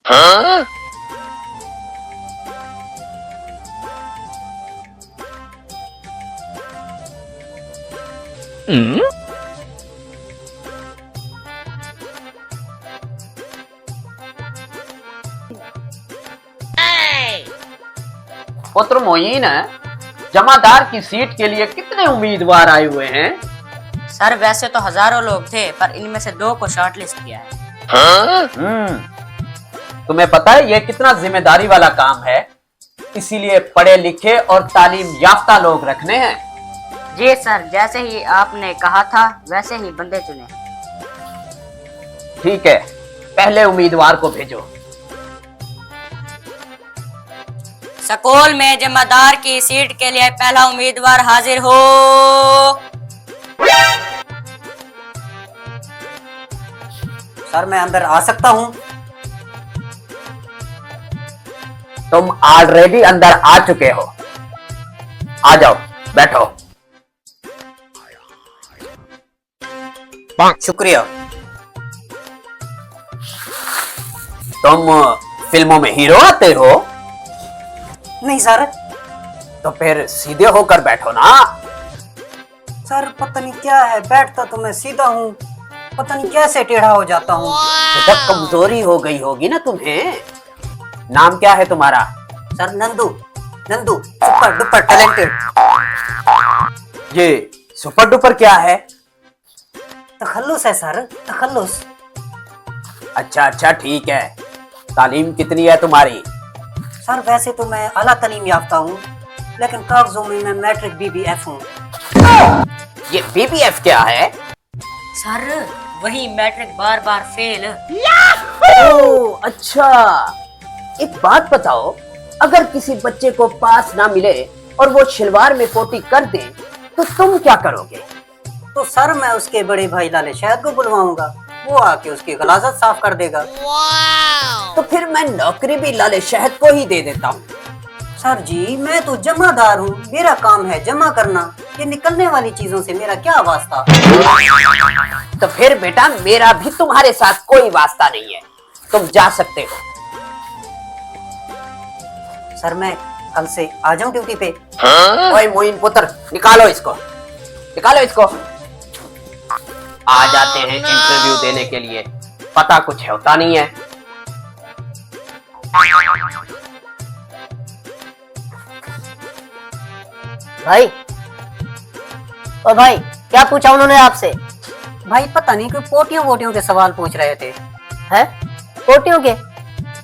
हाँ? पुत्र मोइन, जमादार की सीट के लिए कितने उम्मीदवार आए हुए हैं? सर वैसे तो हजारों लोग थे, पर इनमें से 2 को शॉर्टलिस्ट किया है। हाँ? तुम्हें पता है ये कितना जिम्मेदारी वाला काम है, इसीलिए पढ़े लिखे और तालीम याफ्ता लोग रखने हैं। जी सर, जैसे ही आपने कहा था वैसे ही बंदे चुने। ठीक है, पहले उम्मीदवार को भेजो। स्कूल में जमादार की सीट के लिए पहला उम्मीदवार हाजिर हो। सर मैं अंदर आ सकता हूँ? तुम ऑलरेडी अंदर आ चुके हो, आ जाओ बैठो। शुक्रिया। तुम फिल्मों में हीरो आते हो? नहीं सर। तो फिर सीधे होकर बैठो ना। सर पता नहीं क्या है, बैठता तो मैं सीधा हूँ, पता नहीं कैसे टेढ़ा हो जाता हूँ। तो कमजोरी हो गई होगी ना तुम्हें। नाम क्या है तुम्हारा? Sir Nandu. Nandu super duper talented. ये सुपर डुपर क्या है? तखल्लुस है सर, तखल्लुस। अच्छा अच्छा ठीक है। तालीम कितनी है तुम्हारी? सर वैसे तो मैं आला तालीम याफ्ता हूँ, लेकिन कागजों में मैं मैट्रिक BBF हूँ। ये BBF क्या है? सर वही मैट्रिक बार बार फेल। ओह अच्छा। एक बात बताओ, अगर किसी बच्चे को पास ना मिले और वो शलवार में पोटी कर दे तो तुम क्या करोगे? तो सर मैं उसके बड़े भाई लाले शहद को बुलवाऊंगा, वो आके उसकी गलाजत साफ कर देगा। तो फिर मैं नौकरी भी लाले शहद को ही दे देता हूँ। सर जी मैं तो जमादार हूँ, मेरा काम है जमा करना, ये निकलने वाली चीजों से मेरा क्या वास्ता। तो फिर बेटा मेरा भी तुम्हारे साथ कोई वास्ता नहीं है, तुम जा सकते हो। सर मैं कल से आ जाऊं ड्यूटी पे? हाँ? ओए मोइन पुत्र, निकालो इसको, निकालो इसको। आ जाते हैं इंटरव्यू देने के लिए, पता कुछ होता नहीं है। भाई, ओ भाई, क्या पूछा उन्होंने आपसे? भाई पता नहीं कोई पोटियों वोटियों के सवाल पूछ रहे थे। हैं? पोटियों के?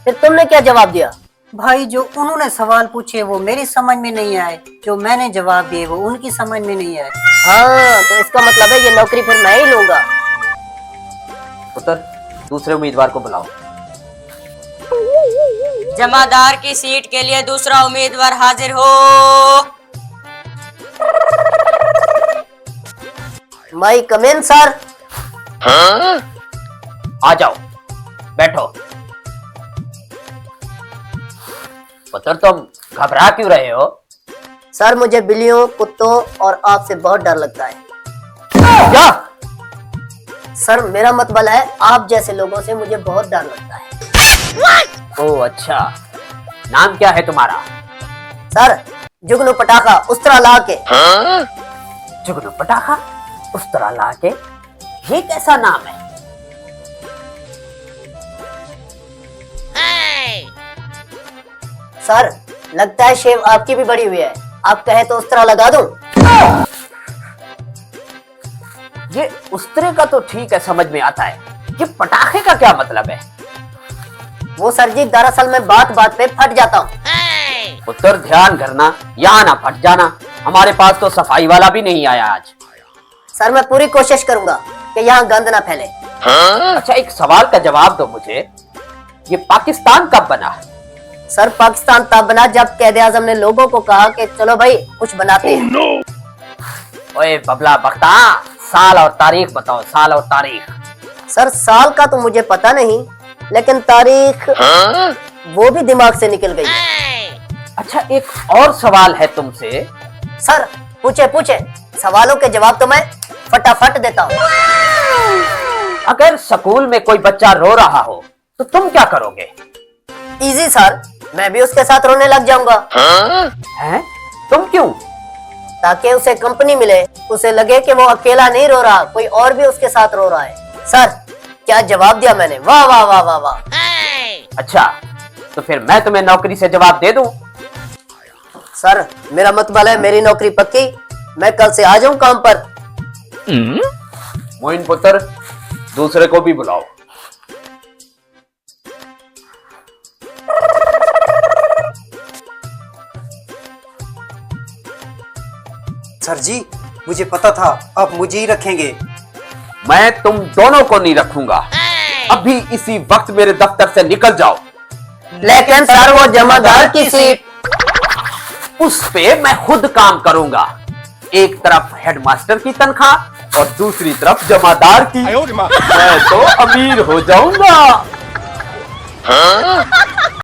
फिर तुमने क्या जवाब दिया? भाई जो उन्होंने सवाल पूछे वो मेरी समझ में नहीं आए, जो मैंने जवाब दिए वो उनकी समझ में नहीं आए। हाँ, तो इसका मतलब है ये नौकरी फिर मैं ही लूंगा। पुत्र दूसरे उम्मीदवार को बुलाओ। जमादार की सीट के लिए दूसरा उम्मीदवार हाजिर हो। माई कम इन सर। हाँ? आ जाओ बैठो। पुत्र तुम घबरा क्यों रहे हो? सर मुझे बिल्लियों, कुत्तों और आग से बहुत डर लगता है। क्या? सर मेरा मतलब है आप जैसे लोगों से मुझे बहुत डर लगता है। ओह अच्छा, नाम क्या है तुम्हारा? सर जुगनू पटाखा उस्तरा ला के। हाँ? जुगनू पटाखा उस्तरा ला के, ये कैसा नाम है? सर लगता है शेव आपकी भी बड़ी हुई है, आप कहे तो उस्तरा लगा दूं? ये उस्तरे का तो ठीक है, समझ में आता है, ये पटाखे का क्या मतलब है? वो सर जी दरअसल मैं बात बात पे फट जाता हूँ। पुत्र ध्यान करना, यहाँ ना फट जाना। हमारे पास तो सफाई वाला भी नहीं आया आज। सर मैं पूरी कोशिश करूंगा कि यहाँ गंद ना फैले। हाँ? अच्छा एक सवाल का जवाब दो मुझे, ये पाकिस्तान कब बना? सर पाकिस्तान तब बना जब कैद आजम ने लोगों को कहा कि चलो भाई कुछ बनाते हैं। ओए बबला बख्ता, साल और तारीख बताओ, साल और तारीख। सर साल का तो मुझे पता नहीं, लेकिन तारीख हाँ? वो भी दिमाग से निकल गई। अच्छा एक और सवाल है तुमसे। सर पूछे पूछे, सवालों के जवाब तो मैं फटाफट देता हूँ। अगर स्कूल में कोई बच्चा रो रहा हो तो तुम क्या करोगे? इजी सर, मैं भी उसके साथ रोने लग जाऊंगा। हैं? तुम क्यों? ताकि उसे कंपनी मिले, उसे लगे कि वो अकेला नहीं रो रहा, कोई और भी उसके साथ रो रहा है। सर, क्या जवाब दिया मैंने, वाह वाह वाह वाह वाह। अच्छा, तो फिर मैं तुम्हें नौकरी से जवाब दे दूं? सर, मेरा मतलब है मेरी नौकरी पक्की, मैं कल से आ जाऊं काम पर। मोइन पुत्र, दूसरे को भी बुलाओ। सर जी, मुझे पता था आप मुझे ही रखेंगे। मैं तुम दोनों को नहीं रखूंगा। अभी इसी वक्त मेरे दफ्तर से निकल जाओ। लेकिन सर, वो जमादार की सीट। उस पे मैं खुद काम करूंगा। एक तरफ हेडमास्टर की तनख्वाह और दूसरी तरफ जमादार की। मैं तो अमीर हो जाऊंगा।